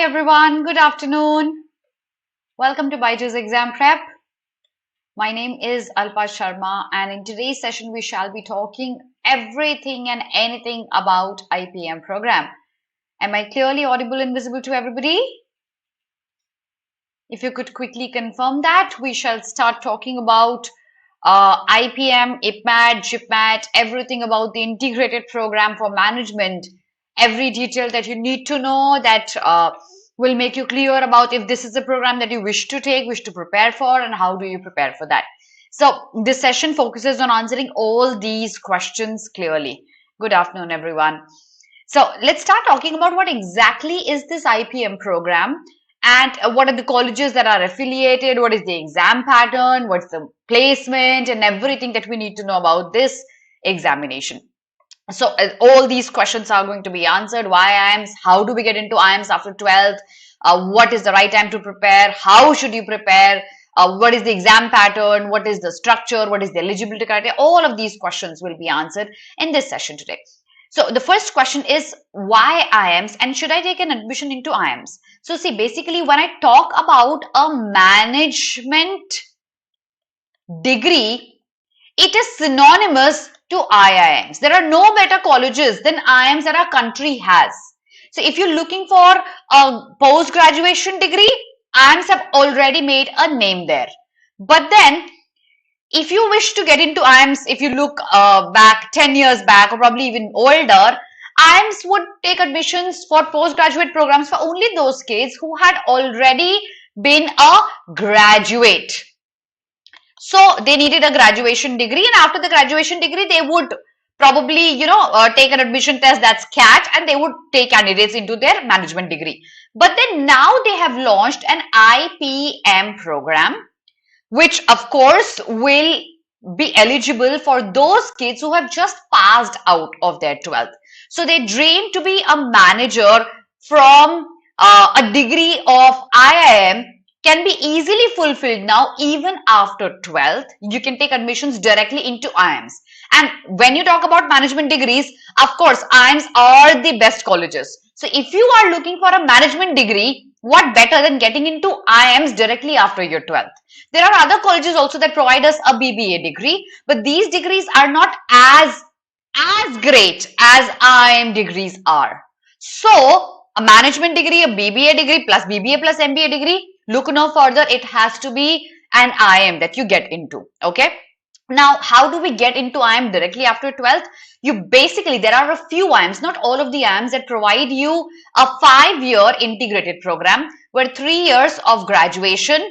Hi everyone, good afternoon. Welcome to BYJU'S Exam Prep. My name is Alpa Sharma and in today's session we shall be talking everything and anything about IPM program. Am I clearly audible and visible to everybody? If you could quickly confirm that, we shall start talking about IPM, IPMAT, GIPMAT, everything about the integrated program for management. Every detail that you need to know that will make you clear about if this is a program that you wish to take, wish to prepare for, and how do you prepare for that. So this session focuses on answering all these questions clearly. Good afternoon, everyone. So let's start talking about what exactly is this IPM program and what are the colleges that are affiliated, what is the exam pattern, what's the placement, and everything that we need to know about this examination. So all these questions are going to be answered. Why IIMs? How do we get into IIMs after 12th? What is the right time to prepare? How should you prepare? What is the exam pattern? What is the structure? What is the eligibility criteria? All of these questions will be answered in this session today. So the first question is why IIMs and should I take an admission into IIMs? So see, basically when I talk about a management degree, it is synonymous to IIMs. There are no better colleges than IIMs that our country has. So if you're looking for a post-graduation degree, IIMs have already made a name there. But then if you wish to get into IIMs, if you look back 10 years back or probably even older, IIMs would take admissions for postgraduate programs for only those kids who had already been a graduate. So they needed a graduation degree, and after the graduation degree, they would probably, take an admission test, that's CAT, and they would take candidates into their management degree. But then now they have launched an IPM program, which of course will be eligible for those kids who have just passed out of their 12th. So they dream to be a manager from a degree of IIM can be easily fulfilled now even after 12th. You can take admissions directly into IIMs. And when you talk about management degrees, of course, IIMs are the best colleges. So if you are looking for a management degree, what better than getting into IIMs directly after your 12th? There are other colleges also that provide us a BBA degree, but these degrees are not as great as IIM degrees are. So a management degree, a BBA degree plus BBA plus MBA degree, look no further, it has to be an IIM that you get into, okay? Now, how do we get into IIM directly after 12th? There are a few IIMs, not all of the IIMs, that provide you a 5-year integrated program where 3 years of graduation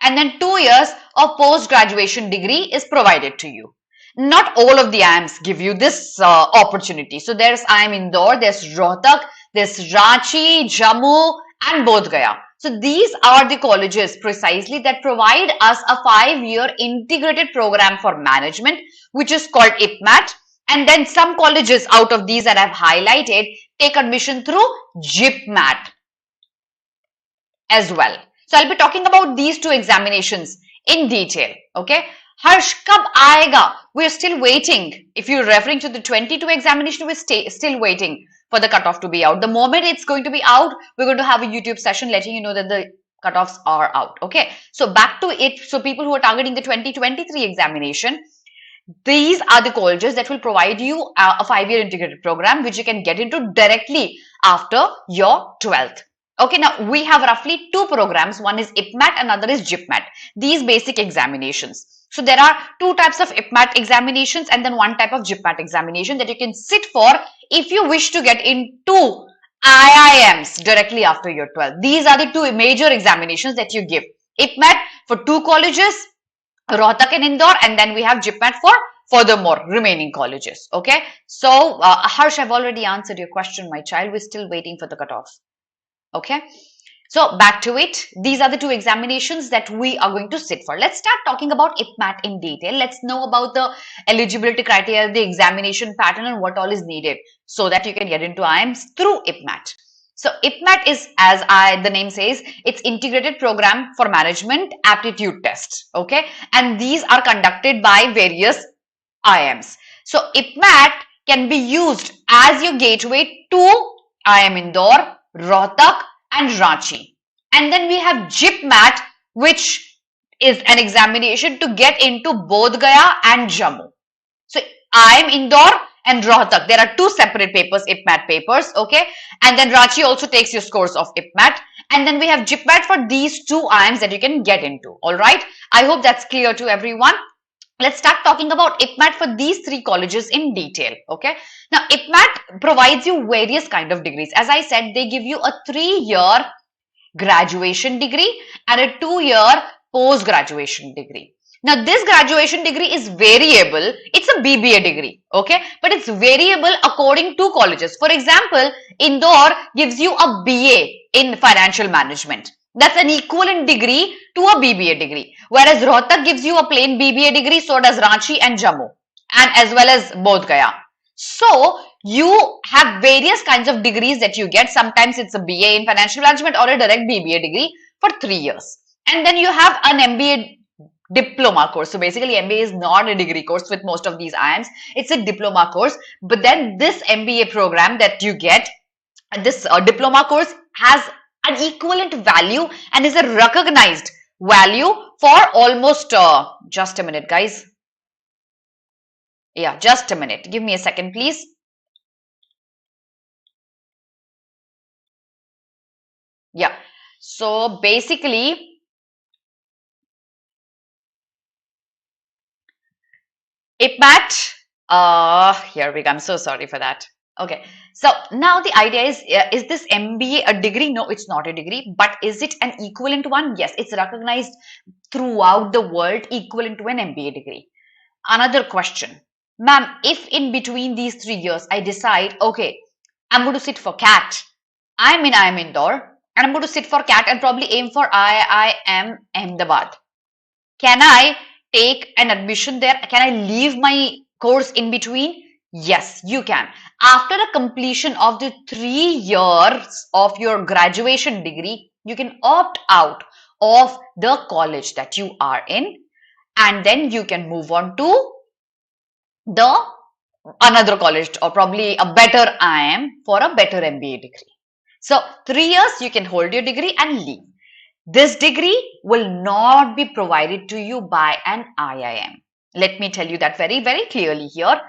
and then 2 years of post-graduation degree is provided to you. Not all of the IIMs give you this opportunity. So there's IIM Indore, there's Rohtak, there's Ranchi, Jammu and Bodh Gaya. So these are the colleges precisely that provide us a 5-year integrated program for management, which is called IPMAT. And then some colleges out of these that I've highlighted take admission through GIPMAT as well. So I'll be talking about these two examinations in detail. Okay. Harsh, kab aayega? We're still waiting. If you're referring to the 22 examination, we're still waiting for the cutoff to be out. The moment it's going to be out, we're going to have a YouTube session letting you know that the cutoffs are out. Okay. So back to it. So people who are targeting the 2023 examination, these are the colleges that will provide you a 5-year integrated program, which you can get into directly after your 12th. Okay, now we have roughly 2 programs. One is IPMAT, another is GIPMAT. These basic examinations. So there are 2 types of IPMAT examinations and then 1 type of GIPMAT examination that you can sit for if you wish to get into IIMs directly after your 12th. These are the 2 major examinations that you give. IPMAT for 2 colleges, Rohtak and Indore, and then we have GIPMAT for furthermore remaining colleges. Okay, so Harsh, I've already answered your question, my child. We're still waiting for the cutoff. Okay, so back to it. These are the 2 examinations that we are going to sit for. Let's start talking about IPMAT in detail. Let's know about the eligibility criteria, the examination pattern, and what all is needed so that you can get into IIMs through IPMAT. So IPMAT is, as the name says, it's integrated program for management aptitude test. Okay, and these are conducted by various IIMs. So IPMAT can be used as your gateway to IIM Indore, Rohtak, and Ranchi. And then we have IPMAT, which is an examination to get into Bodh Gaya and Jammu. So IIM Indore and Rohtak, there are two separate papers, IPMAT papers, okay? And then Ranchi also takes your scores of IPMAT. And then we have IPMAT for these two IIMs that you can get into, all right? I hope that's clear to everyone. Let's start talking about IPMAT for these three colleges in detail, okay? Now, IPMAT provides you various kind of degrees. As I said, they give you a 3-year graduation degree and a 2-year post-graduation degree. Now, this graduation degree is variable. It's a BBA degree, okay? But it's variable according to colleges. For example, Indore gives you a BA in financial management. That's an equivalent degree to a BBA degree. Whereas Rohtak gives you a plain BBA degree, so does Ranchi and Jammu, and as well as Bodh Gaya. So, you have various kinds of degrees that you get. Sometimes it's a BA in financial management or a direct BBA degree for 3 years. And then you have an MBA diploma course. So basically MBA is not a degree course with most of these IIMs. It's a diploma course. But then this MBA program that you get, this diploma course has an equivalent value and is a recognized value for almost, just a minute guys. Yeah, just a minute. Give me a second please. Yeah. So basically, IPMAT, here we go. I'm so sorry for that. Okay. So now the idea is this MBA a degree? No, it's not a degree. But is it an equivalent one? Yes, it's recognized throughout the world equivalent to an MBA degree. Another question. Ma'am, if in between these 3 years I decide, okay, I'm going to sit for CAT. I'm in IIM Indore and I'm going to sit for CAT and probably aim for IIM Ahmedabad. Can I take an admission there? Can I leave my course in between? Yes, you can. After the completion of the 3 years of your graduation degree, you can opt out of the college that you are in, and then you can move on to another college or probably a better IIM for a better MBA degree. So 3 years you can hold your degree and leave. This degree will not be provided to you by an IIM. Let me tell you that very, very clearly here.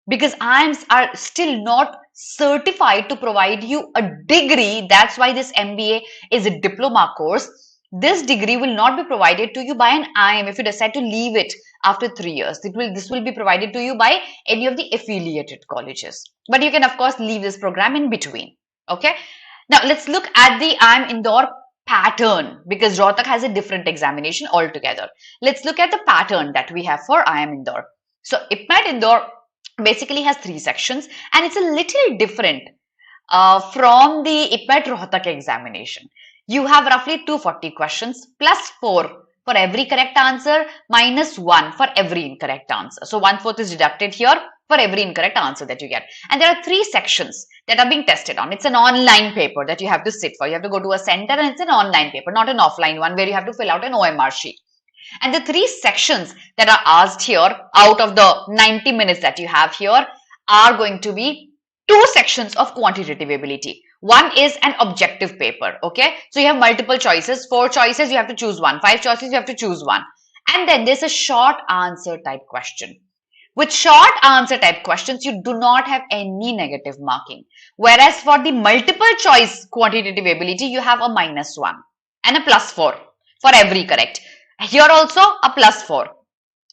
Because IIMs are still not certified to provide you a degree. That's why this MBA is a diploma course. This degree will not be provided to you by an IIM if you decide to leave it after 3 years. This will be provided to you by any of the affiliated colleges. But you can of course leave this program in between. Okay. Now let's look at the IIM Indore pattern, because Rohtak has a different examination altogether. Let's look at the pattern that we have for IIM Indore. So IPMAT Indore basically has 3 sections and it's a little different from the IPMAT Rohtak examination. You have roughly 240 questions plus 4 for every correct answer minus 1 for every incorrect answer. So 1/4 is deducted here for every incorrect answer that you get. And there are 3 sections that are being tested on. It's an online paper that you have to sit for. You have to go to a center and it's an online paper, not an offline one where you have to fill out an OMR sheet. And the 3 sections that are asked here out of the 90 minutes that you have here are going to be 2 sections of quantitative ability. One is an objective paper, okay? So you have multiple choices, 4 choices, you have to choose one, 5 choices, you have to choose one. And then there's a short answer type question. With short answer type questions, you do not have any negative marking. Whereas for the multiple choice quantitative ability, you have a -1 and a +4 for every correct. Here also a +4.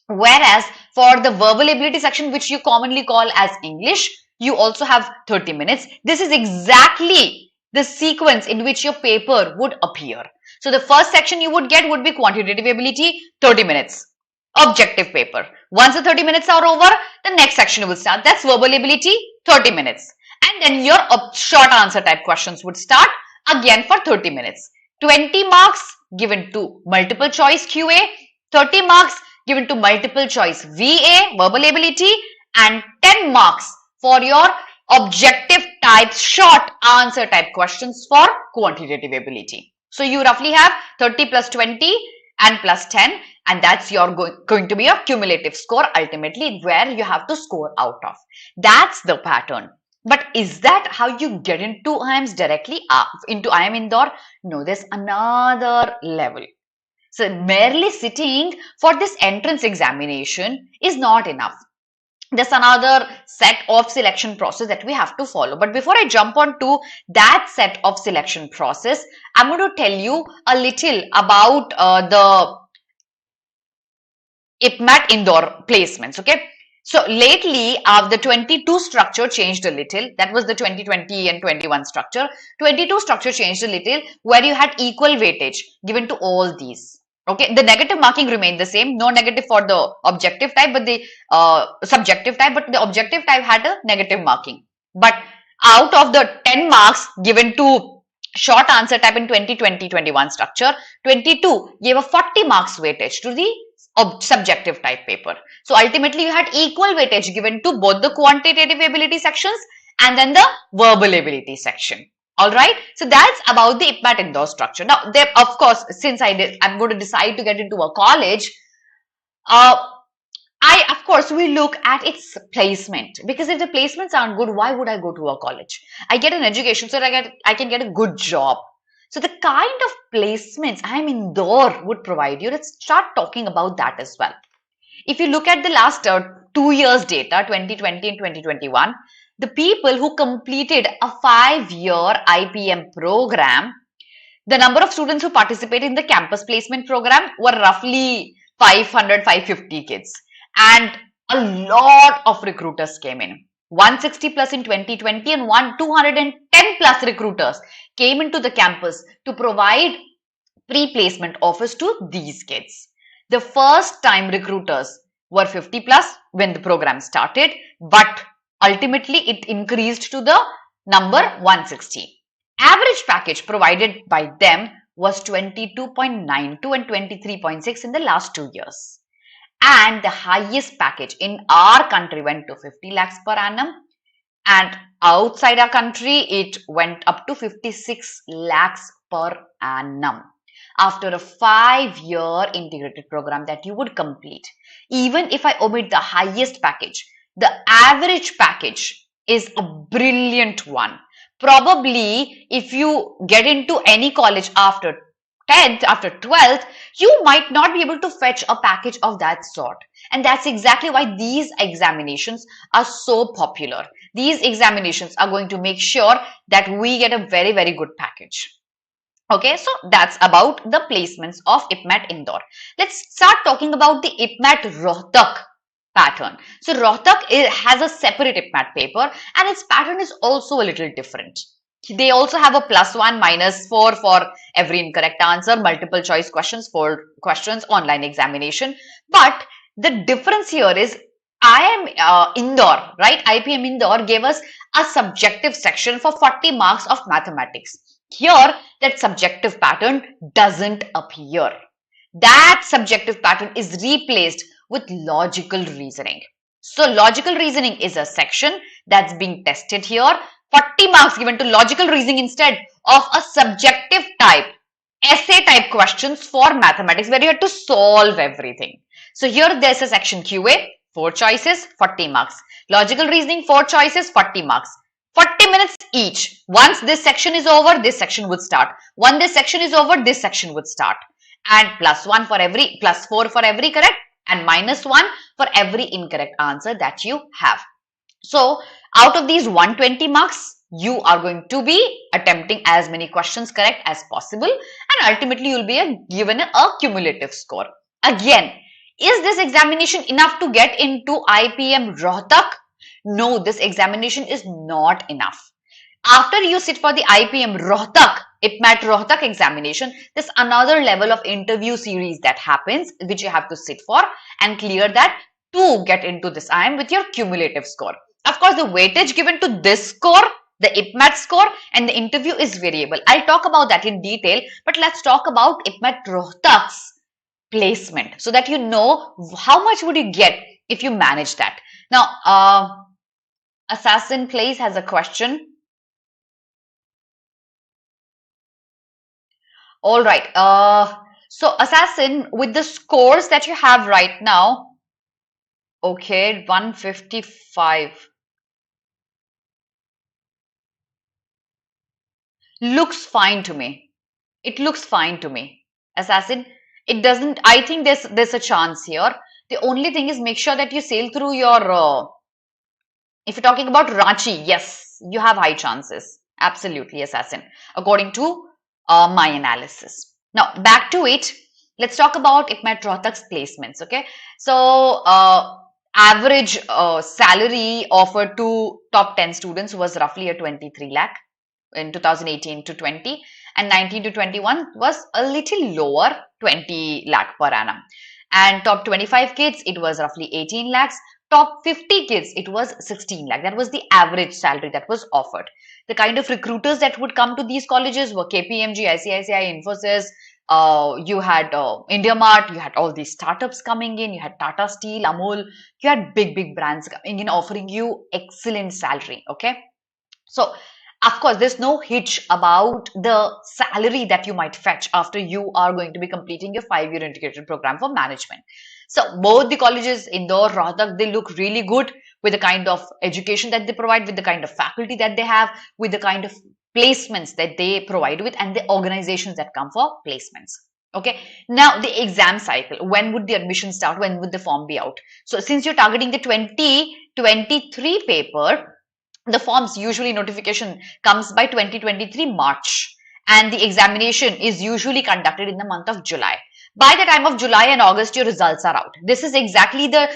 Whereas for the verbal ability section, which you commonly call as English, you also have 30 minutes. This is exactly the sequence in which your paper would appear. So the first section you would get would be quantitative ability, 30 minutes. Objective paper. Once the 30 minutes are over, the next section will start. That's verbal ability, 30 minutes. And then your short answer type questions would start again for 30 minutes. 20 marks given to multiple choice QA, 30 marks given to multiple choice VA, verbal ability, and 10 marks for your objective type short answer type questions for quantitative ability. So you roughly have 30 plus 20 and plus 10, and that's your going to be a cumulative score ultimately where you have to score out of. That's the pattern. But is that how you get into IIMs directly? Into IIM Indore? No, there's another level. So merely sitting for this entrance examination is not enough. There's another set of selection process that we have to follow. But before I jump on to that set of selection process, I'm going to tell you a little about the IPMAT Indore placements. Okay. So lately, the 22 structure changed a little. That was the 2020 and 21 structure. 22 structure changed a little, where you had equal weightage given to all these. Okay, the negative marking remained the same. No negative for the objective type, but the subjective type. But the objective type had a negative marking. But out of the 10 marks given to short answer type in 2020-21 structure, 22 gave a 40 marks weightage to the subjective type paper. So ultimately you had equal weightage given to both the quantitative ability sections and then the verbal ability section. All right. So that's about the IPMAT Indore structure. Now, there, of course, since I'm going to decide to get into a college, of course, we look at its placement, because if the placements aren't good, why would I go to a college? I get an education so that I can get a good job. So the kind of placements IIM Indore would provide you, let's start talking about that as well. If you look at the last 2 years data, 2020 and 2021, the people who completed a 5-year IPM program, the number of students who participated in the campus placement program were roughly 500, 550 kids. And a lot of recruiters came in. 160 plus in 2020 and 210 plus recruiters came into the campus to provide pre-placement offers to these kids. The first time recruiters were 50 plus when the program started, but ultimately it increased to the number 160. Average package provided by them was 22.92 and 23.6 in the last 2 years. And the highest package in our country went to 50 lakhs per annum, and outside our country it went up to 56 lakhs per annum after a 5-year integrated program that you would complete. Even if I omit the highest package, the average package is a brilliant one. Probably if you get into any college after 10th, after 12th, you might not be able to fetch a package of that sort. And that's exactly why these examinations are so popular. These examinations are going to make sure that we get a very, very good package. Okay, so that's about the placements of IPMAT Indore. Let's start talking about the IPMAT Rohtak pattern. So Rohtak has a separate IPMAT paper, and its pattern is also a little different. They also have a +1, -4 for every incorrect answer, multiple choice questions, 4 questions, online examination. But the difference here is IIM Indore, right? IPM Indore gave us a subjective section for 40 marks of mathematics. Here, that subjective pattern doesn't appear. That subjective pattern is replaced with logical reasoning. So logical reasoning is a section that's being tested here. 40 marks given to logical reasoning instead of a subjective type, essay type questions for mathematics where you have to solve everything. So here there's a section QA, 4 choices, 40 marks. Logical reasoning, 4 choices, 40 marks. 40 minutes each. Once this section is over, this section would start. Once this section is over, this section would start. And +1 for every, +4 for every correct, and -1 for every incorrect answer that you have. So out of these 120 marks, you are going to be attempting as many questions correct as possible, and ultimately you'll be given a cumulative score. Again, is this examination enough to get into IPM Rohtak? No, this examination is not enough. After you sit for the IPM Rohtak, IPMAT Rohtak examination, there's another level of interview series that happens, which you have to sit for and clear that to get into this IIM with your cumulative score. Of course, the weightage given to this score, the IPMAT score, and the interview is variable. I'll talk about that in detail, but let's talk about IPMAT Rohtak's placement so that you know how much would you get if you manage that. Now, Assassin Place has a question. All right. So Assassin, with the scores that you have right now, okay, 155. looks fine to me. It looks fine to me. Assassin, it doesn't, I think there's a chance here. The only thing is make sure that you sail through your, if you're talking about Ranchi, yes, you have high chances. Absolutely, Assassin, according to my analysis. Now, back to it. Let's talk about IPMAT Rohtak's placements, okay? So, average salary offered to top 10 students was roughly a 23 lakh in 2018 to 20, and 19 to 21 was a little lower, 20 lakh per annum. And top 25 kids, it was roughly 18 lakhs. Top 50 kids, it was 16 lakh. That was the average salary that was offered. The kind of recruiters that would come to these colleges were KPMG, ICICI, Infosys. You had IndiaMart, you had all these startups coming in, you had Tata Steel, Amul, you had big brands coming in offering you excellent salary, okay? So, of course, there's no hitch about the salary that you might fetch after you are going to be completing your 5-year integrated program for management. So, both the colleges, Indore, Rohtak, they look really good with the kind of education that they provide, with the kind of faculty that they have, with the kind of placements that they provide with, and the organizations that come for placements. Okay, now the exam cycle. When would the admission start? When would the form be out? So, since you're targeting the 2023 paper, the forms usually notification comes by 2023 March, and the examination is usually conducted in the month of July. By the time of July and August, your results are out. This is exactly the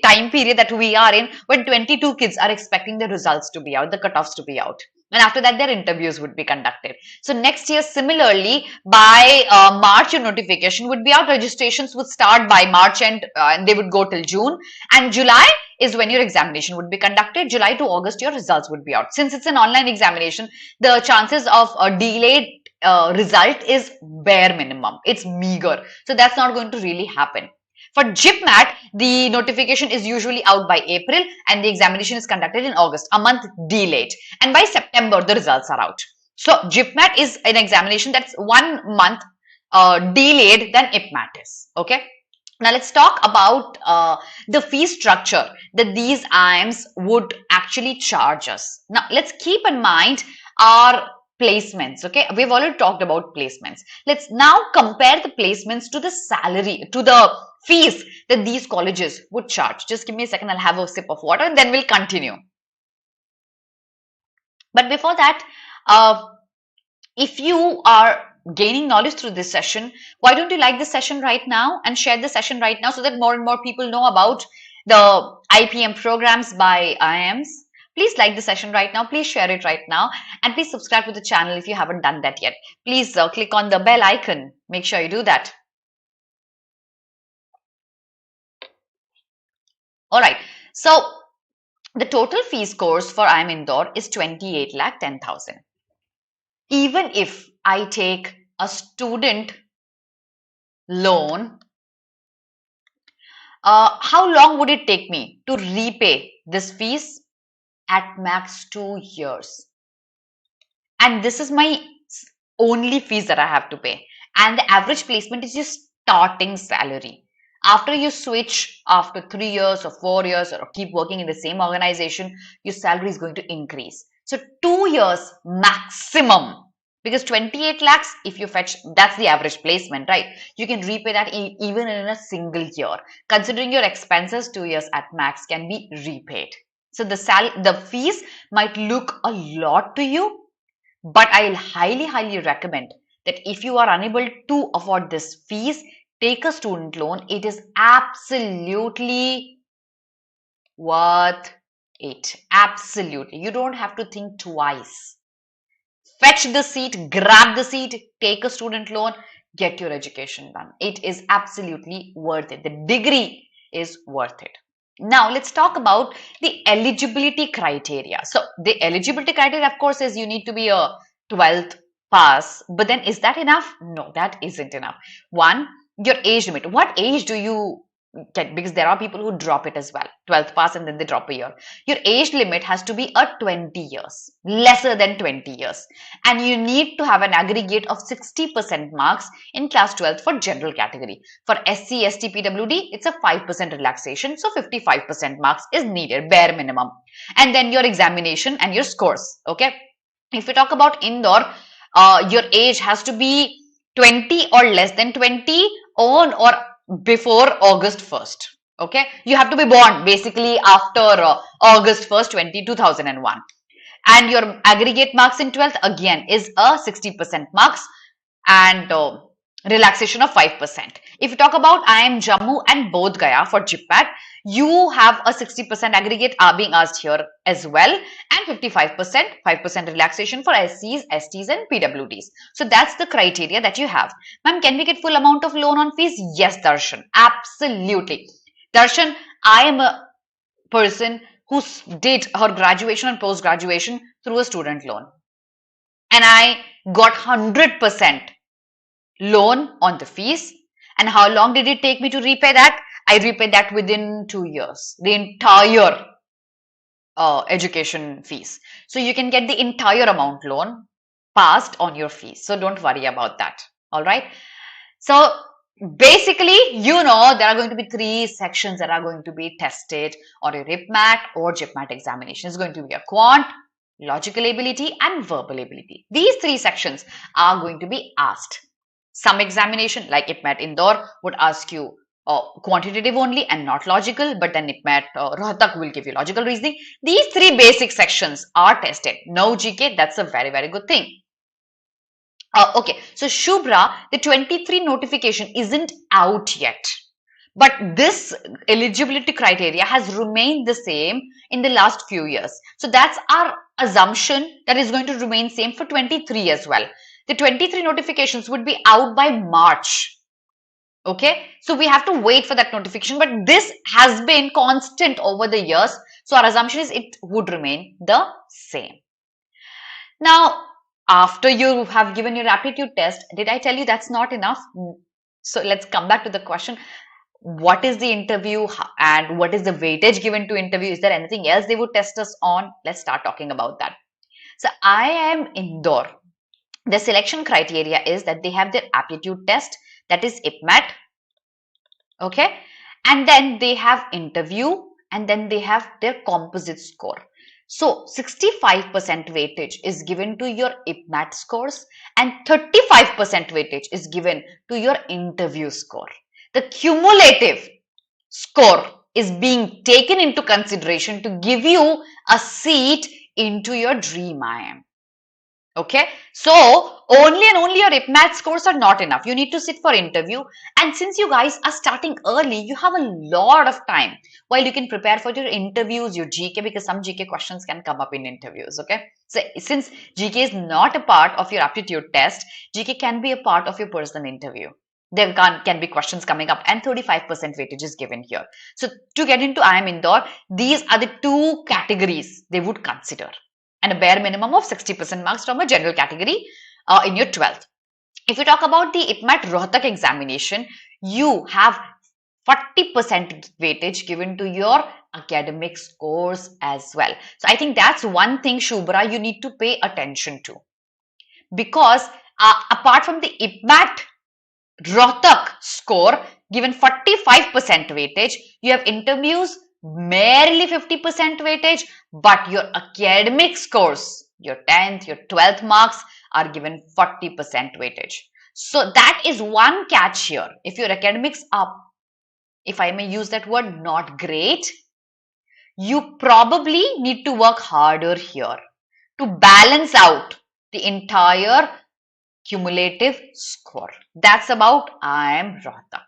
time period that we are in when 22 kids are expecting the results to be out, the cutoffs to be out. And after that, their interviews would be conducted. So next year, similarly, by March, your notification would be out. Registrations would start by March and they would go till June. And July is when your examination would be conducted. July to August, your results would be out. Since it's an online examination, the chances of a delayed result is bare minimum. It's meager. So that's not going to really happen. For JIPMAT, the notification is usually out by April and the examination is conducted in August, a month delayed. And by September, the results are out. So JIPMAT is an examination that's 1 month delayed than IPMAT is. Okay. Now let's talk about the fee structure that these IIMs would actually charge us. Now let's keep in mind our placements. Okay, we've already talked about placements. Let's now compare the placements to the salary, to the fees that these colleges would charge. Just give me a second, I'll have a sip of water and then we'll continue. But before that, if you are gaining knowledge through this session, why don't you like this session right now and share the session right now so that more and more people know about the IPM programs by IIMs. Please like the session right now. Please share it right now. And please subscribe to the channel if you haven't done that yet. Please click on the bell icon. Make sure you do that. Alright. So, the total fees course for IIM Indore is 28,10,000. Even if I take a student loan, how long would it take me to repay this fees? At max 2 years. And this is my only fees that I have to pay. And the average placement is your starting salary. After you switch after 3 years or 4 years or keep working in the same organization, your salary is going to increase. So 2 years maximum, because 28 lakhs, if you fetch, that's the average placement, right? You can repay that even in a single year. Considering your expenses, 2 years at max can be repaid. So the fees might look a lot to you, but I'll highly recommend that if you are unable to afford this fees, take a student loan. It is absolutely worth it. Absolutely. You don't have to think twice. Fetch the seat, grab the seat, take a student loan, get your education done. It is absolutely worth it. The degree is worth it. Now, let's talk about the eligibility criteria. So, the eligibility criteria, of course, is you need to be a 12th pass. But then, is that enough? No, that isn't enough. One, your age limit. What age do you get? Because there are people who drop it as well. 12th pass and then they drop a year. Your age limit has to be a 20 years. Lesser than 20 years. And you need to have an aggregate of 60% marks in class 12th for general category. For SC, ST, PWD, it's a 5% relaxation. So 55% marks is needed, bare minimum. And then your examination and your scores. Okay. If we talk about Indore, your age has to be 20 or less than 20 on or before August 1st. Okay, you have to be born basically after August 1st, 2001. And your aggregate marks in 12th again is a 60% marks and relaxation of 5%. If you talk about IIM Jammu and Bodh Gaya for GPAT, you have a 60% aggregate are being asked here as well, and 55%, 5% relaxation for SCs, STs and PWDs. So that's the criteria that you have. Ma'am, can we get full amount of loan on fees? Yes, Darshan, absolutely. Darshan, I am a person who did her graduation and post-graduation through a student loan. And I got 100% loan on the fees. And how long did it take me to repay that? I repaid that within 2 years, the entire education fees. So you can get the entire amount loan passed on your fees. So don't worry about that. All right. So basically, you know, there are going to be 3 sections that are going to be tested on your IPMAT or GPMAT examination. It's going to be a quant, logical ability and verbal ability. These 3 sections are going to be asked. Some examination like IPMAT Indore would ask you quantitative only and not logical, but then IPMAT Rohtak will give you logical reasoning. These 3 basic sections are tested. No GK, that's a very, very good thing. Okay, so Shubhra, the 23 notification isn't out yet, but this eligibility criteria has remained the same in the last few years. So that's our assumption that is going to remain same for 23 as well. The 23 notifications would be out by March. Okay, so we have to wait for that notification, but this has been constant over the years. So our assumption is it would remain the same. Now, after you have given your aptitude test, did I tell you that's not enough? So let's come back to the question. What is the interview and what is the weightage given to interview? Is there anything else they would test us on? Let's start talking about that. So IIM Indore, the selection criteria is that they have their aptitude test, that is IPMAT. Okay. And then they have interview and then they have their composite score. So 65% weightage is given to your IPMAT scores and 35% weightage is given to your interview score. The cumulative score is being taken into consideration to give you a seat into your dream IIM. Okay, so only and only your IPMAT scores are not enough. You need to sit for interview, and since you guys are starting early, you have a lot of time while you can prepare for your interviews, your GK, because some GK questions can come up in interviews. Okay, so since GK is not a part of your aptitude test, GK can be a part of your personal interview. There can be questions coming up, and 35% weightage is given here. So to get into IIM Indore, these are the 2 categories they would consider, and a bare minimum of 60% marks from a general category in your 12th. If you talk about the IPMAT Rohtak examination, you have 40% weightage given to your academic scores as well. So I think that's one thing, Shubhra, you need to pay attention to, because apart from the IPMAT Rohtak score given 45% weightage, you have interviews merely 50% weightage, but your academic scores, your 10th, your 12th marks are given 40% weightage. So that is one catch here. If your academics are, if I may use that word, not great, you probably need to work harder here to balance out the entire cumulative score. That's about IIM Rohtak.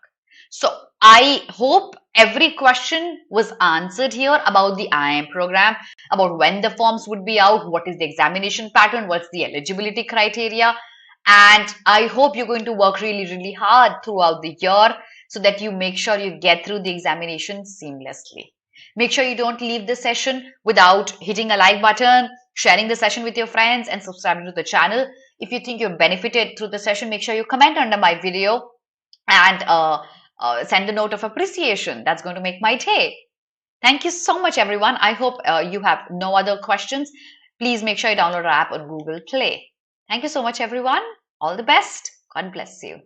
So I hope every question was answered here about the IIM program, about when the forms would be out, what is the examination pattern, what's the eligibility criteria. And I hope you're going to work really, really hard throughout the year so that you make sure you get through the examination seamlessly. Make sure you don't leave the session without hitting a like button, sharing the session with your friends and subscribing to the channel. If you think you've benefited through the session, make sure you comment under my video and send a note of appreciation. That's going to make my day. Thank you so much, everyone. I hope you have no other questions. Please make sure you download our app on Google Play. Thank you so much, everyone. All the best. God bless you.